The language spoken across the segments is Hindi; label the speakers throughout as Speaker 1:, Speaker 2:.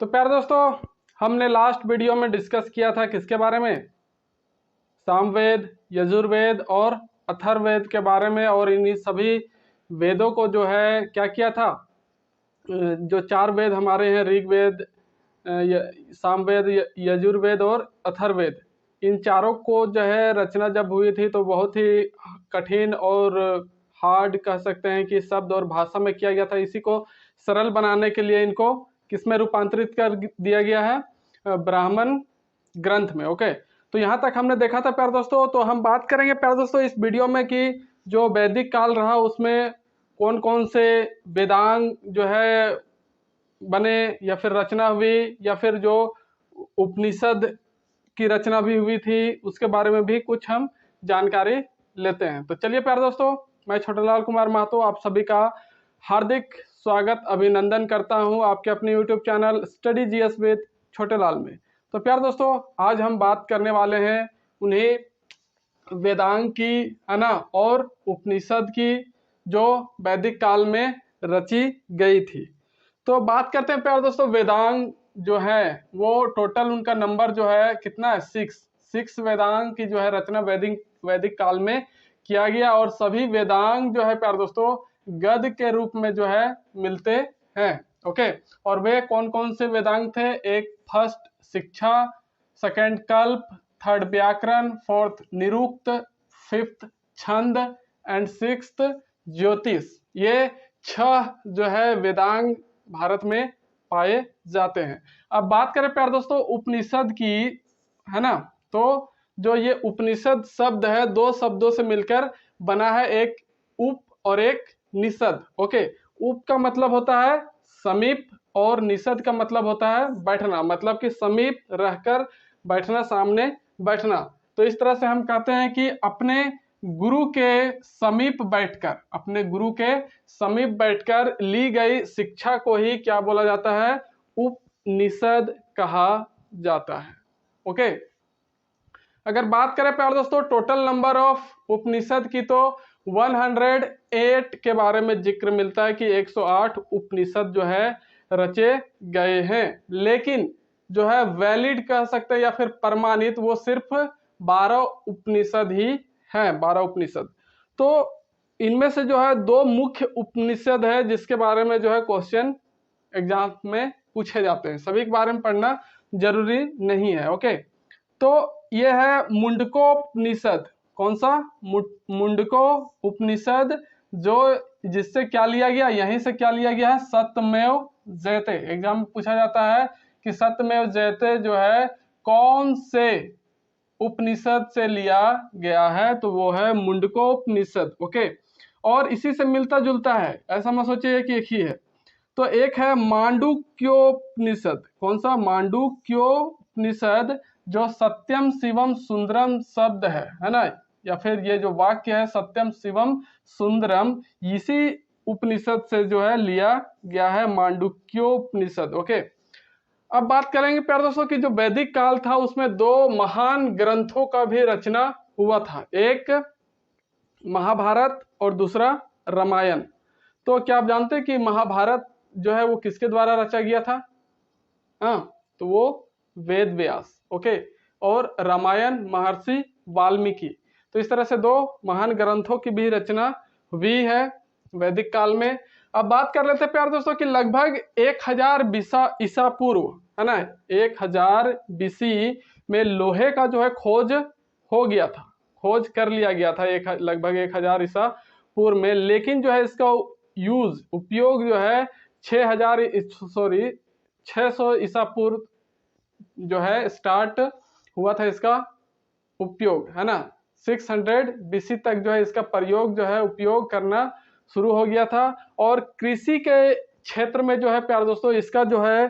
Speaker 1: तो प्यारे दोस्तों, हमने लास्ट वीडियो में डिस्कस किया था किसके बारे में? सामवेद, यजुर्वेद और अथर्ववेद के बारे में। और इन्हीं सभी वेदों को जो है क्या किया था, जो चार वेद हमारे हैं, ऋग्वेद, सामवेद, यजुर्वेद और अथर्ववेद, इन चारों को जो है रचना जब हुई थी तो बहुत ही कठिन और हार्ड कह सकते हैं कि शब्द और भाषा में किया गया था। इसी को सरल बनाने के लिए इनको किसमें रूपांतरित कर दिया गया है? ब्राह्मण ग्रंथ में। ओके, तो यहाँ तक हमने देखा था प्यारे दोस्तों। तो हम बात करेंगे प्यारे दोस्तों इस वीडियो में कि जो वैदिक काल रहा उसमें कौन कौन से वेदांग जो है बने या फिर रचना हुई, या फिर जो उपनिषद की रचना भी हुई थी, उसके बारे में भी कुछ हम जानकारी लेते हैं। तो चलिए प्यारे दोस्तों, मैं छोटेलाल कुमार महतो आप सभी का हार्दिक स्वागत अभिनंदन करता हूं आपके अपने YouTube channel study GS with Chhotelal में। तो प्यारे दोस्तों, आज हम बात करने वाले हैं उन्हें वेदांग की, है ना, और उपनिषद की जो वैदिक काल में रची गई थी। तो बात करते हैं प्यारे दोस्तों, वेदांग जो है वो टोटल उनका नंबर जो है कितना है? 6 वेदांग की जो है रचना वैदिक काल में किया गया। और सभी वेदांग जो है प्यारे दोस्तों गद्य के रूप में जो है मिलते हैं। ओके, और वे कौन कौन से वेदांग थे? एक फर्स्ट शिक्षा, सेकंड कल्प, थर्ड व्याकरण, फोर्थ निरुक्त, फिफ्थ छंद एंड सिक्स्थ ज्योतिष। ये 6 जो है वेदांग भारत में पाए जाते हैं। अब बात करें प्यारे दोस्तों उपनिषद की, है ना, तो जो ये उपनिषद शब्द है 2 शब्दों से मिलकर बना है, एक उप और एक निषद। ओके, उप का मतलब होता है समीप और निषद का मतलब होता है बैठना, मतलब कि समीप रहकर बैठना, सामने बैठना। तो इस तरह से हम कहते हैं कि अपने गुरु के समीप बैठकर, अपने गुरु के समीप बैठकर ली गई शिक्षा को ही क्या बोला जाता है? उपनिषद कहा जाता है। ओके, अगर बात करें प्यारे दोस्तों टोटल नंबर ऑफ उपनिषद की, तो 108 के बारे में जिक्र मिलता है कि 108 उपनिषद जो है रचे गए हैं। लेकिन जो है वैलिड कह सकते हैं या फिर प्रमाणित वो सिर्फ 12 उपनिषद ही हैं, 12 उपनिषद। तो इनमें से जो है 2 मुख्य उपनिषद है जिसके बारे में जो है क्वेश्चन एग्जाम में पूछे जाते हैं। सभी के बारे में पढ़ना जरूरी नहीं है। ओके, तो ये है मुंडकोपनिषद। कौन सा? मुंडको उपनिषद, जो जिससे क्या लिया गया? यहीं से क्या लिया गया है? सत्यमेव जयते। एग्जाम में पूछा जाता है कि सत्यमेव जयते जो है कौन से उपनिषद से लिया गया है? तो वो है मुंडकोपनिषद। ओके, और इसी से मिलता जुलता है, ऐसा मत सोचिए कि एक ही है। तो एक है मांडुक्योपनिषद। कौन सा? मांडुक्योपनिषद, जो सत्यम शिवम सुंदरम शब्द है ना, या फिर ये जो वाक्य है सत्यम शिवम सुंदरम, इसी उपनिषद से जो है लिया गया है, मांडुक्योपनिषद। ओके, अब बात करेंगे प्यारे दोस्तों कि जो वैदिक काल था उसमें 2 महान ग्रंथों का भी रचना हुआ था, एक महाभारत और दूसरा रामायण। तो क्या आप जानते हैं कि महाभारत जो है वो किसके द्वारा रचा गया था? हाँ, तो वो वेद व्यास। ओके, और रामायण महर्षि वाल्मीकि। तो इस तरह से 2 महान ग्रंथों की भी रचना हुई है वैदिक काल में। अब बात कर लेते हैं प्यारे दोस्तों कि लगभग 1000 ईसा पूर्व, है ना, 1000 बीसी में लोहे का जो है खोज हो गया था, खोज कर लिया गया था लगभग 1000 ईसा पूर्व में। लेकिन जो है इसका उपयोग जो है 600 ईसा पूर्व जो है स्टार्ट हुआ था इसका उपयोग, है ना। 600 बीसी तक जो है इसका प्रयोग जो है उपयोग करना शुरू हो गया था। और कृषि के क्षेत्र में जो है प्यारे दोस्तों इसका जो है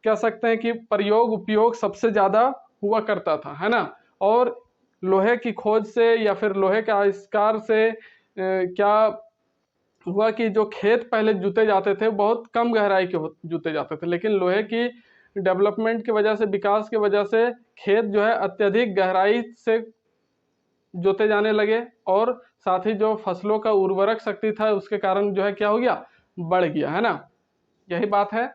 Speaker 1: कह सकते हैं कि प्रयोग उपयोग सबसे ज्यादा हुआ करता था, है ना। और लोहे की खोज से या फिर लोहे के आविष्कार से क्या हुआ कि जो खेत पहले जुते जाते थे बहुत कम गहराई के जुते जाते थे, लेकिन लोहे की डेवलपमेंट की वजह से, विकास की वजह से खेत जो है अत्यधिक गहराई से जोते जाने लगे, और साथ ही जो फसलों का उर्वरक शक्ति था उसके कारण जो है क्या हो गया? बढ़ गया, है ना। यही बात है।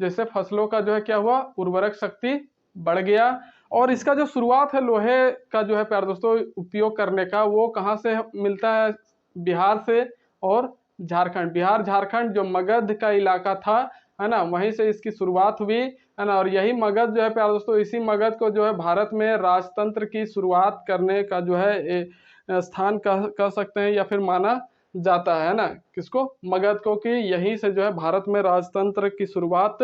Speaker 1: जैसे फसलों का जो है क्या हुआ, उर्वरक शक्ति बढ़ गया। और इसका जो शुरुआत है लोहे का जो है प्यारे दोस्तों उपयोग करने का, वो कहाँ से मिलता है, बिहार से और झारखंड। बिहार झारखंड जो मगध का इलाका था, है ना, वहीं से इसकी शुरुआत हुई, है ना। और यही मगध जो है प्यारे दोस्तों, इसी मगध को जो है भारत में राजतंत्र की शुरुआत करने का जो है स्थान कह सकते हैं या फिर माना जाता है ना, किसको, मगध को, कि यहीं से जो है भारत में राजतंत्र की शुरुआत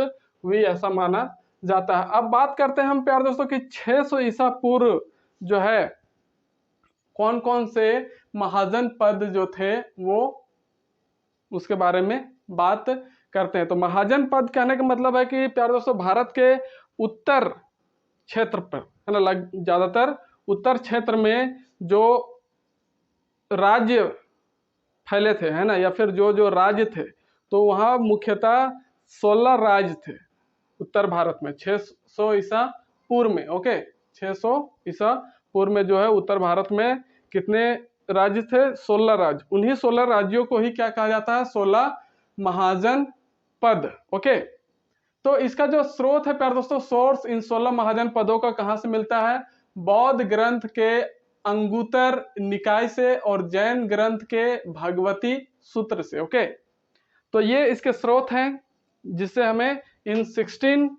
Speaker 1: हुई, ऐसा माना जाता है। अब बात करते हैं हम प्यारे दोस्तों कि 600 ईसा पूर्व जो है कौन कौन से महाजन पद जो थे वो, उसके बारे में बात करते हैं। तो महाजन पद कहने का मतलब है कि प्यारे दोस्तों भारत के उत्तर क्षेत्र पर, है ना, ज्यादातर उत्तर क्षेत्र में जो राज्य फैले थे, है ना, या फिर जो जो राज्य थे, तो वहाँ मुख्यतः 16 राज्य थे उत्तर भारत में 600 ईसा पूर्व में। ओके, 600 ईसा पूर्व में जो है उत्तर भारत में कितने राज्य थे, 16 राज्य। उन्हीं 16 राज्यों को ही क्या कहा जाता है, 16 महाजन पद। ओके, तो इसका जो स्रोत है प्यारे दोस्तों, सोर्स इन 16 महाजन पदों का कहाँ से मिलता है, बौद्ध ग्रंथ के अंगुतर निकाय से और जैन ग्रंथ के भगवती सूत्र से। ओके, तो ये इसके स्रोत हैं जिससे हमें इन 16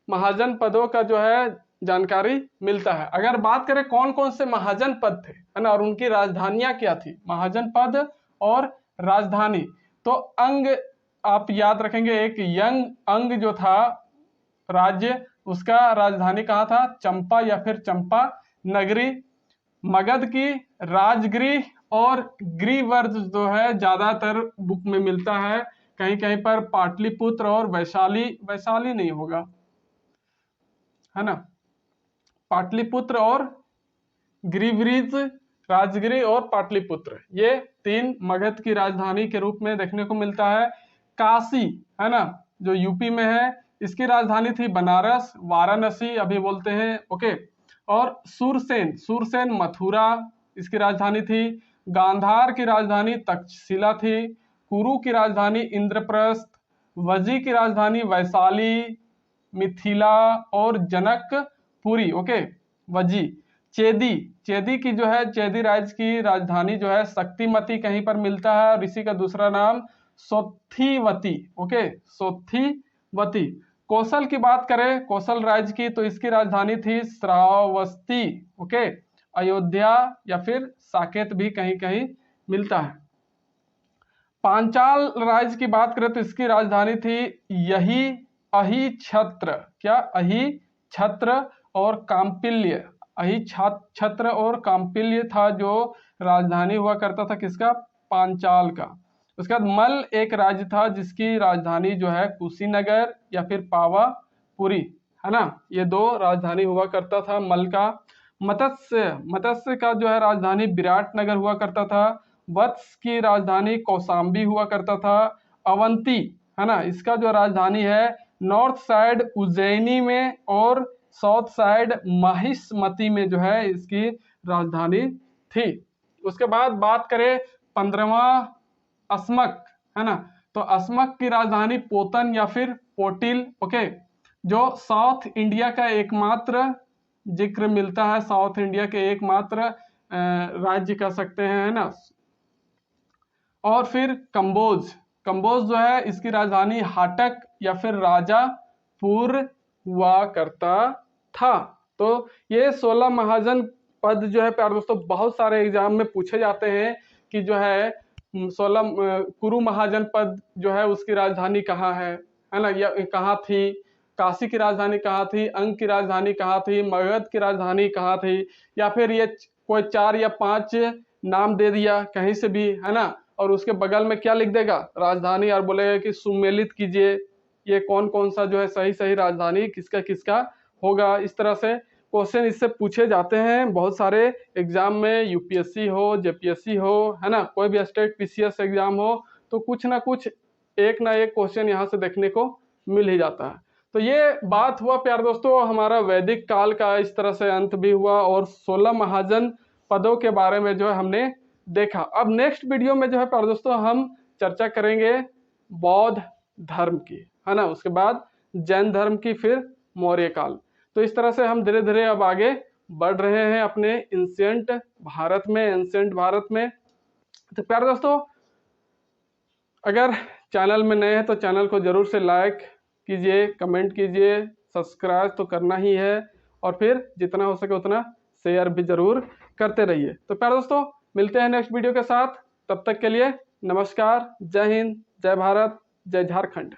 Speaker 1: महाजन पदों का जो है जानकारी मिलता है। अगर बात करें कौन कौन से महाजन पद थे, है ना, और उनकी राजधानियां क्या थी, महाजन पद और राजधानी, तो अंग आप याद रखेंगे, एक यंग अंग जो था राज्य, उसका राजधानी कहाँ था, चंपा या फिर चंपा नगरी। मगध की राजगृह और गृहवर्ज जो है ज्यादातर बुक में मिलता है, कहीं कहीं पर पाटलिपुत्र और वैशाली, वैशाली नहीं होगा, है ना, पाटलिपुत्र और गृहवृज, राजगृह और पाटलिपुत्र, ये 3 मगध की राजधानी के रूप में देखने को मिलता है। काशी, है ना, जो यूपी में है, इसकी राजधानी थी बनारस, वाराणसी अभी बोलते हैं। ओके, और सूरसेन, सूरसेन मथुरा इसकी राजधानी थी। गांधार की राजधानी तक्षशिला थी। कुरु की राजधानी इंद्रप्रस्थ। वजी की राजधानी वैशाली, मिथिला और जनकपुरी। ओके, वजी। चेदी, चेदी की जो है, चेदी राज्य की राजधानी जो है शक्तिमती कहीं पर मिलता है, और इसी का दूसरा नाम सोत्थीवती। ओके, सोत्थीवती। कौशल की बात करें, कौशल राज्य की, तो इसकी राजधानी थी श्रावस्ती। ओके, अयोध्या या फिर साकेत भी कहीं कहीं मिलता है। पांचाल राज्य की बात करें तो इसकी राजधानी थी यही अही छत्र, क्या, अही छत्र और काम्पिल्य, अही छत्र और काम्पिल्य था जो राजधानी हुआ करता था किसका, पांचाल का। उसके बाद मल एक राज्य था जिसकी राजधानी जो है कुशीनगर या फिर पावापुरी, है ना, ये 2 राजधानी हुआ करता था मल का। मत्स्य, मत्स्य का जो है राजधानी विराटनगर हुआ करता था। वत्स की राजधानी कौशाम्बी हुआ करता था। अवंती, है ना, इसका जो राजधानी है नॉर्थ साइड उज्जैनी में और साउथ साइड महिष्मती में जो है इसकी राजधानी थी। उसके बाद बात करें 15वां अस्मक, है ना, तो अस्मक की राजधानी पोतन या फिर पोटिल। ओके, जो साउथ इंडिया का एकमात्र जिक्र मिलता है, साउथ इंडिया के एकमात्र राज्य कह सकते हैं, है ना। और फिर कंबोज, कंबोज जो है इसकी राजधानी हाटक या फिर राजापुर हुआ करता था। तो ये 16 महाजन पद जो है प्यारे दोस्तों बहुत सारे एग्जाम में पूछे जाते हैं कि जो है 16 कुरु महाजन पद जो है उसकी राजधानी कहाँ है ना, या कहाँ थी, काशी की राजधानी कहाँ थी, अंग की राजधानी कहाँ थी, मगध की राजधानी कहाँ थी, या फिर ये कोई 4 या 5 नाम दे दिया कहीं से भी, है ना, और उसके बगल में क्या लिख देगा, राजधानी, और बोलेगा कि सुमेलित कीजिए ये कौन कौन सा जो है सही सही राजधानी किसका किसका होगा। इस तरह से क्वेश्चन इससे पूछे जाते हैं बहुत सारे एग्जाम में, यूपीएससी हो, जेपीएससी हो, है ना, कोई भी स्टेट पीसीएस एग्जाम हो, तो कुछ ना कुछ एक ना एक क्वेश्चन यहाँ से देखने को मिल ही जाता है। तो ये बात हुआ प्यारे दोस्तों हमारा वैदिक काल का, इस तरह से अंत भी हुआ और 16 महाजन पदों के बारे में जो है हमने देखा। अब नेक्स्ट वीडियो में जो है प्यारे दोस्तों हम चर्चा करेंगे बौद्ध धर्म की, है ना, उसके बाद जैन धर्म की, फिर मौर्य काल। तो इस तरह से हम धीरे धीरे अब आगे बढ़ रहे हैं अपने एंशिएंट भारत में। तो प्यारे दोस्तों, अगर चैनल में नए हैं तो चैनल को जरूर से लाइक कीजिए, कमेंट कीजिए, सब्सक्राइब तो करना ही है, और फिर जितना हो सके उतना शेयर भी जरूर करते रहिए। तो प्यारे दोस्तों, मिलते हैं नेक्स्ट वीडियो के साथ। तब तक के लिए नमस्कार, जय हिंद, जय भारत, जय झारखंड।